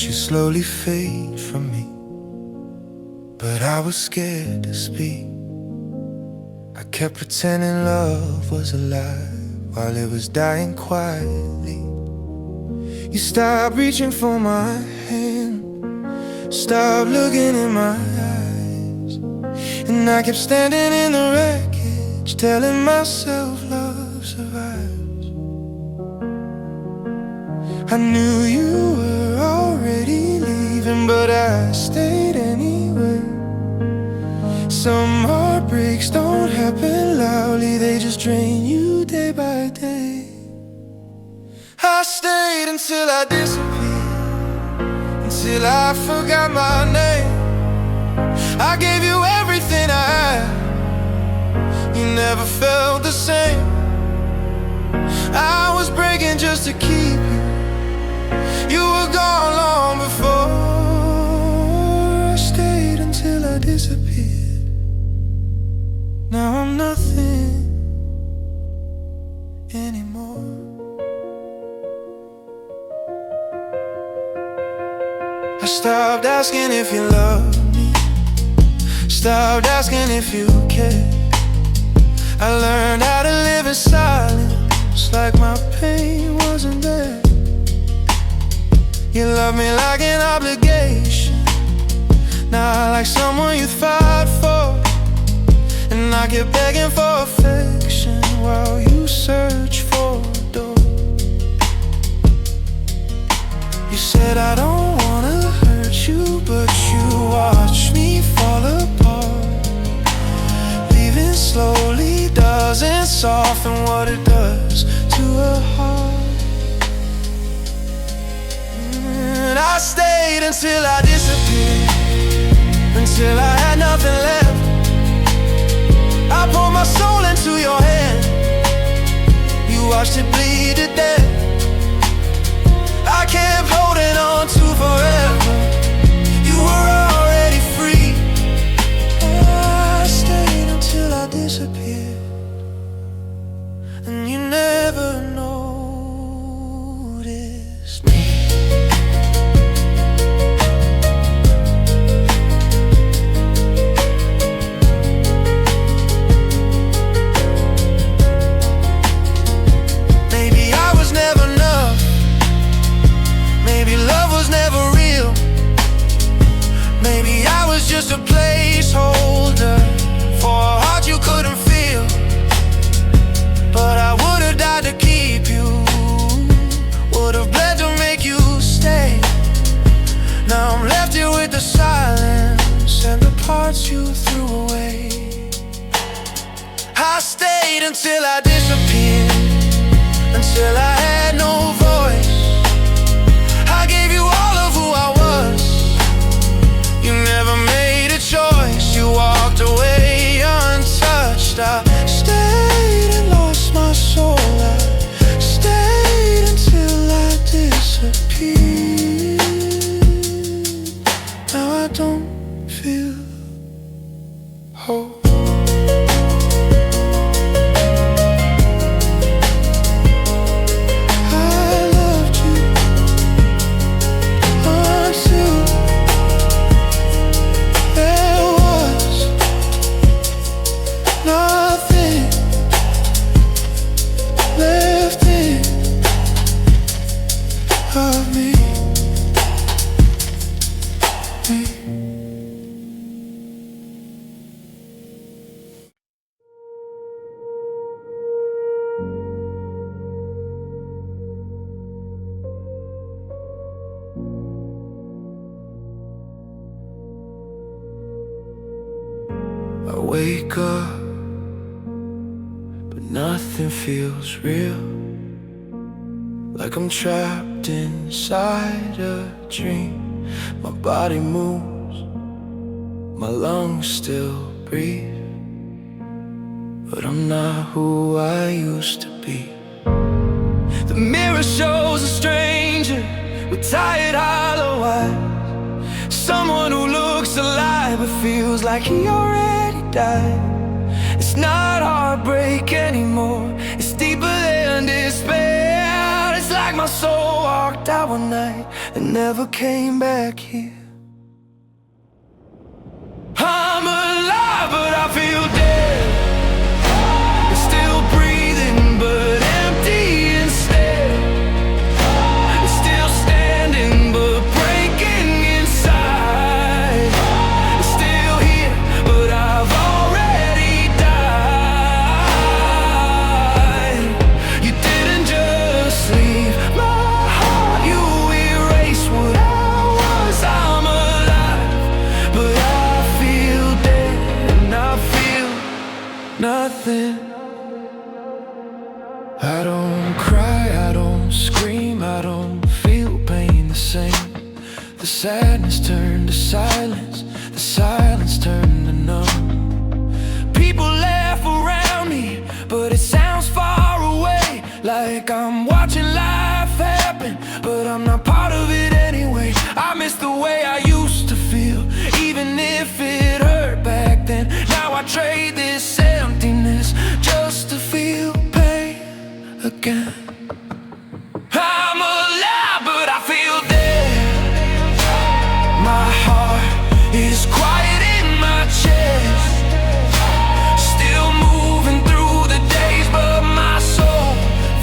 watched you slowly fade from me, but I was scared to speak. I kept pretending love was alive while it was dying quietly. You stopped reaching for my hand, stopped looking in my eyes, and I kept standing in the wreckage, telling myself love survives. I knew you were already leaving, but I stayed anyway. Some heartbreaks don't happen loudly, they just drain you day by day. I stayed until I disappeared, until I forgot my name. I gave you everything I had, you never felt the same. I was breaking just to keep you, you were gone long before. I stayed until I disappeared. Now I'm nothing anymore. I stopped asking if you loved me, stopped asking if you cared. I learned how to live in silence, like my pain wasn't there. You love me like an obligation, not like someone you fought for. And I kept begging for affection while you search for a door. You said I don't wanna hurt you, but you watched me fall apart. Leaving slowly doesn't soften what it does to a heart. And I stayed until I disappeared, until I had nothing left. I poured my soul into your hand, you watched it bleed to death. I kept holding on to forever, you were already free. I stayed until I disappeared, and you never noticed me. Just a placeholder for a heart you couldn't feel. But I would've died to keep you, would've bled to make you stay. Now I'm left here with the silence and the parts you threw away. I stayed until I disappeared, until I had no voice. I gave you all of who I was, you never made a choice, you walked away untouched. I stayed and lost my soul, I stayed until I disappeared. Now I don't feel whole. I wake up, but nothing feels real, like I'm trapped inside a dream. My body moves, my lungs still breathe, but I'm not who I used to be. The mirror shows a stranger with tired, hollow eyes, someone who looks alive but feels like he already died. It's not heartbreak anymore, it's deeper than despair. It's like my soul walked out one night, and never came back here. I'm alive, but I feel dead. Still breathing, but empty instead. Still standing, but breaking inside. Still here, but I've already died. You didn't just leave my heart, you erased what I was. I'm alive, but I feel dead, and I feel nothing. I don't cry, I don't scream, I don't feel pain the same. The sadness turned to silence, the silence turned to numb. People laugh around me, but it sounds far away, like I'm watching life happen, but I'm not part of it anyway. I miss the way I used to feel, even if it hurt back then. Now I trade this emptiness just to feel pain again. I'm alive, but I feel dead. My heart is quiet in my chest, still moving through the days, but my soul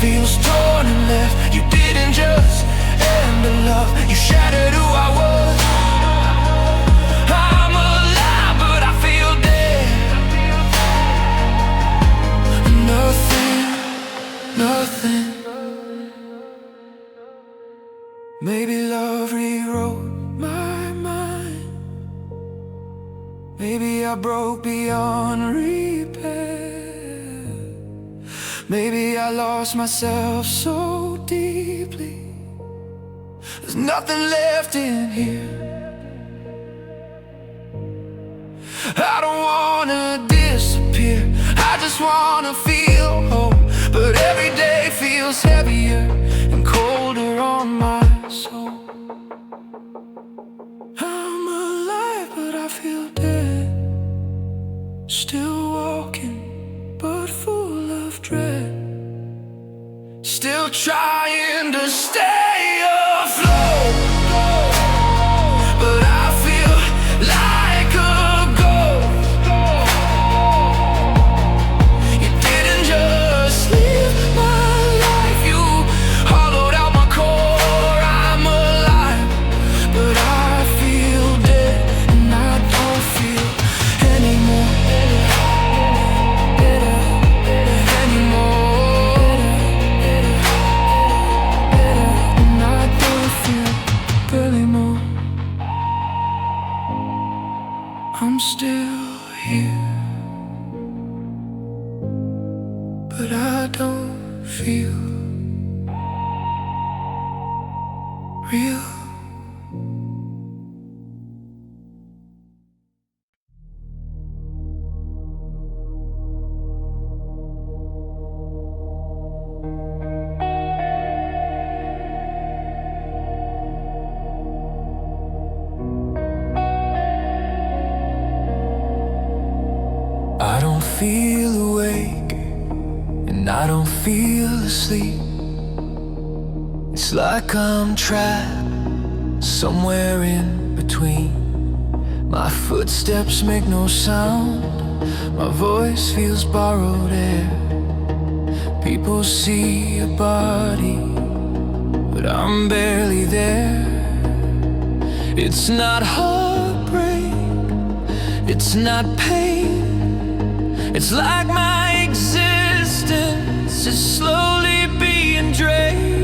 feels torn and left. You didn't just end the love, you shattered who I was. I'm alive, but I feel dead. Nothing, nothing. Maybe love rewrote my mind. Maybe I broke beyond repair. Maybe I lost myself so deeply, there's nothing left in here. I don't wanna disappear, I just wanna feel whole. But every day feels heavier and colder on my soul. I'm alive, but I feel dead. Still walking, but full of dread. Still trying to stay afloat, but I feel like a ghost. You didn't just leave my life, you hollowed out my core. I'm alive, but I feel dead, and I don't feel anymore. And I don't feel barely more. I'm still here, but I don't feel real. I don't feel awake, and I don't feel asleep. It's like I'm trapped somewhere in between. My footsteps make no sound, my voice feels borrowed air. People see a body, but I'm barely there. It's not heartbreak, it's not pain. It's like my existence is slowly being drained.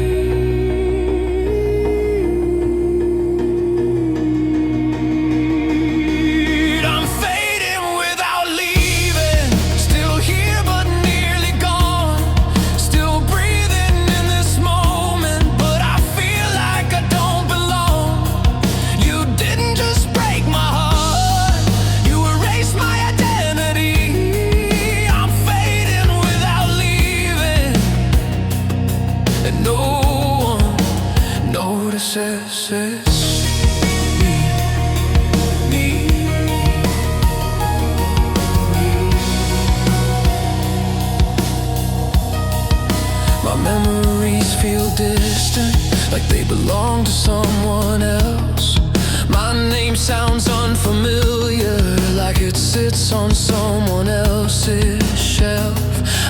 I'm fading without leaving, still here but nearly gone. Still breathing in this moment, but I feel like I don't belong. You didn't just break my heart, you erased my identity. No they belong to someone else. My name sounds unfamiliar, like it sits on someone else's shelf.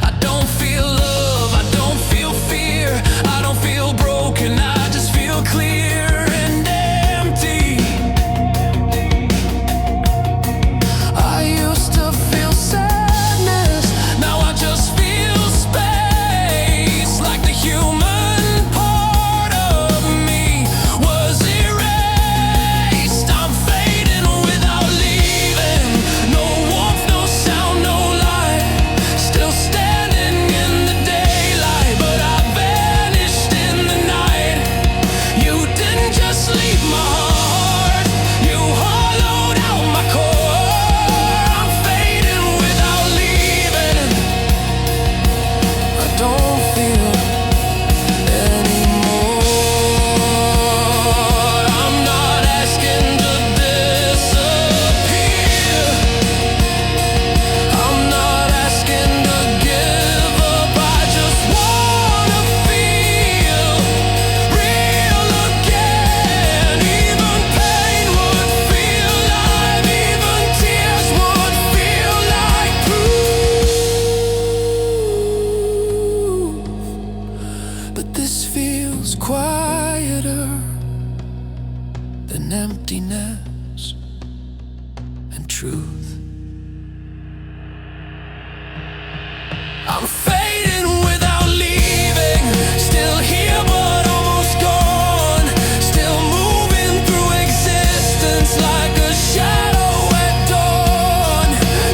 I don't feel love, I don't feel fear, I don't feel broken, I just feel clear and empty. I used to feel sadness, now I just feel space, like the human part of me was erased. I'm fading without leaving, no warmth, no sound, no light, still standing in the daylight, but I vanished in the night. You didn't just leave my heart, you hollowed out my core. I'm fading without leaving, I don't feel anymore. I'm not asking to disappear, I'm not asking to give up, I just wanna feel real again. Even pain would feel live, even tears would feel like proof. But this feels quieter than emptiness and truth. I'm fading without leaving, still here but almost gone, still moving through existence like a shadow at dawn.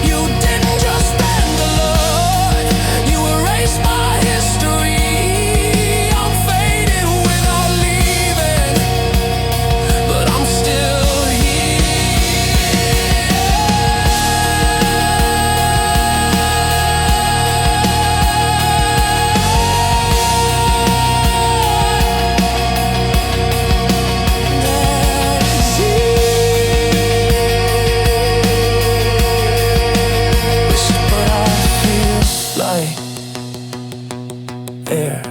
You didn't just bend the Lord, you erased my history. I'm fading without leaving, but I'm still but I feel like air.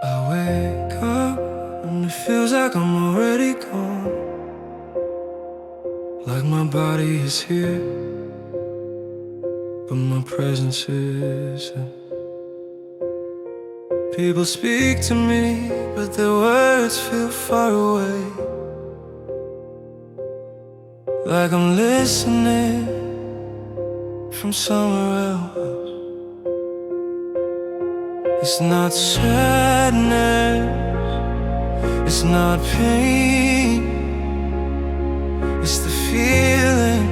I wake up and it feels like I'm already gone, like my body is here, but my presence isn't. People speak to me, but their words feel far away, like I'm listening from somewhere else. It's not sadness, it's not pain, it's the feeling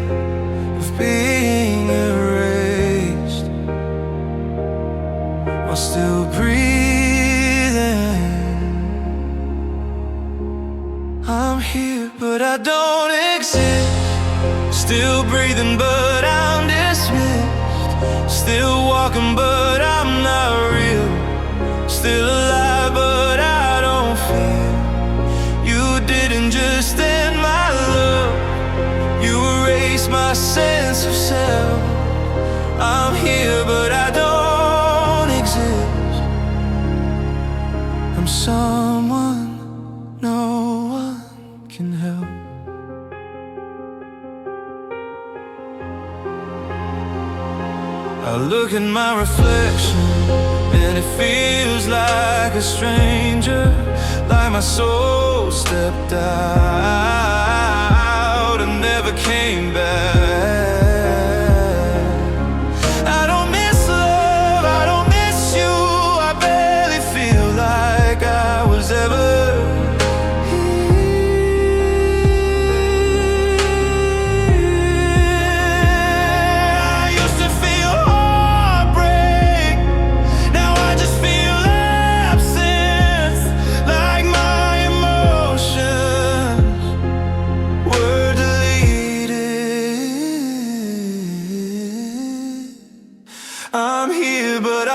of being erased while still breathing. I'm here but I don't exist, still breathing but I'm dismissed, still walking but I'm not real, still alive but I don't feel. You didn't just end my love, you erased my sense of self. I'm here but I don't exist, I'm someone no one can help. I look at my reflection and it feels like a stranger, like my soul stepped out and never came back. I don't miss love, I don't miss you, I barely feel like I was ever here.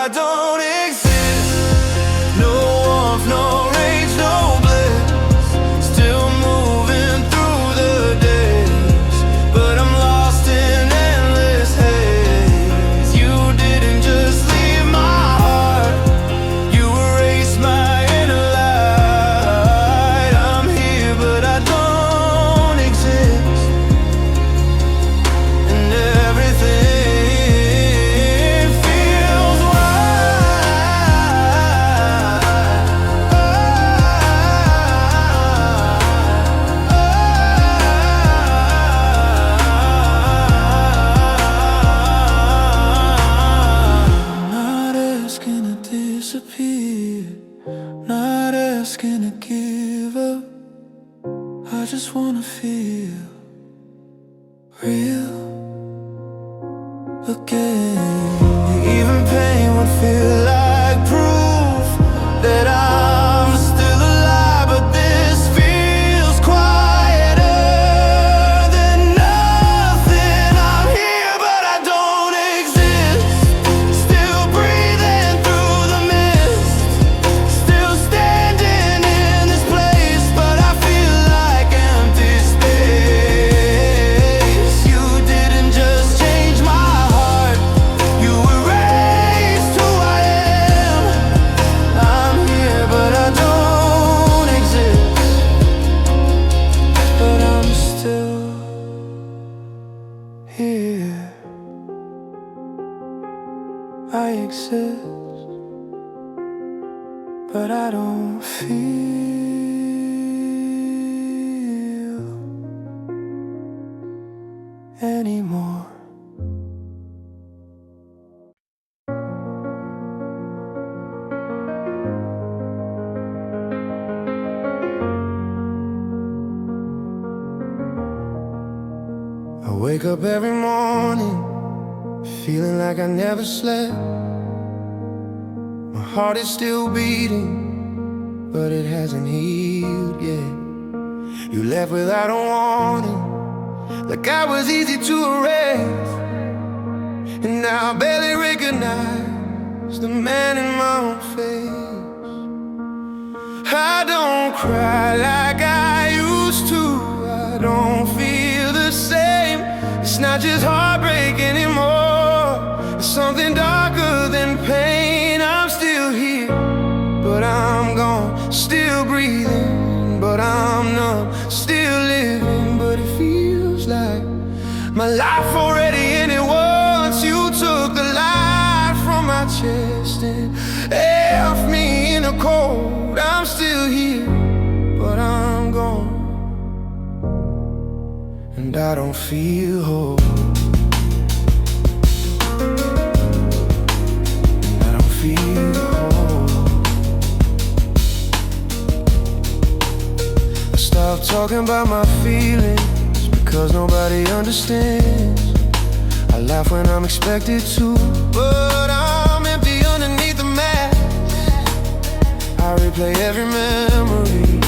I don't exist. No warmth, no rage, no bliss. Still moving through the days, but I'm lost in endless haze. You didn't just leave my heart, you erased my inner light. I'm here but I don't exist, and everything feels not asking to disappear, not asking to give up. I just wanna feel real again. Even pain would feel like proof that I'm still alive, but this feels quieter than nothing. I'm here but I don't exist. Still breathing through the mist, still standing in this place, but I feel like empty space. You didn't just change my heart, you erased who I am. I'm here but I don't exist, but I'm still here. I exist, but I don't feel anymore. I wake up every morning feeling like I never slept. My heart is still beating, but it hasn't healed yet. You left without a warning, like I was easy to erase, and now I barely recognize the man in my own face. I don't cry like I used to, I don't feel the same. It's not just heartbreak anymore, it's something darker than pain. I'm still here, but I'm gone. Still breathing, but I'm numb. Still living, but it feels like my life already ended once. You took the light from my chest and left me in the cold. I'm still here, but I'm gone, and I don't feel whole. And I don't feel whole. I stopped talking about my feelings because nobody understands. I laugh when I'm expected to, but I'm empty underneath the mask. I replay every memory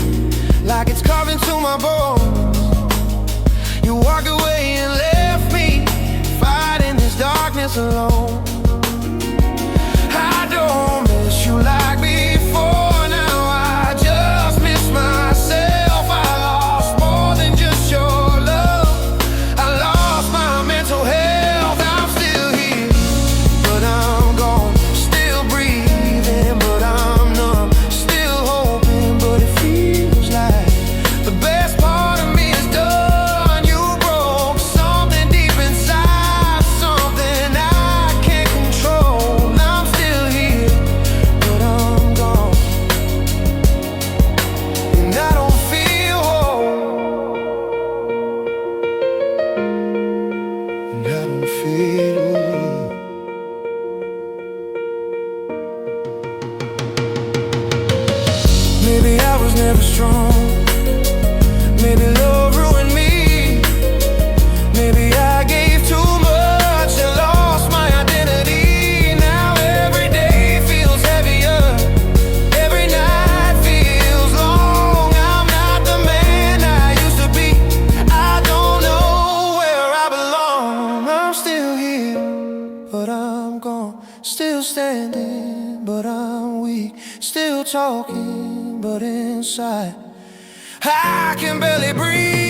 like it's carved into my bones. You walked away and left me fighting this darkness alone. I don't miss you like before. Now I just miss myself. I lost more than just your love, I lost my mental health. I'm still here, but I'm gone. Still breathing, but I'm numb. Still hoping, but it feels like the best part of me is done. You broke something deep inside, something I can't control. I'm still here, but I'm gone, and I don't feel whole. And I don't feel whole. Maybe I was never strong, maybe love ruined me. Maybe I gave too much and lost my identity. Now every day feels heavier, every night feels long. I'm not the man I used to be, I don't know where I belong. I'm still here, but I'm gone. Still standing, but I'm weak. Still talking, but inside I can barely breathe.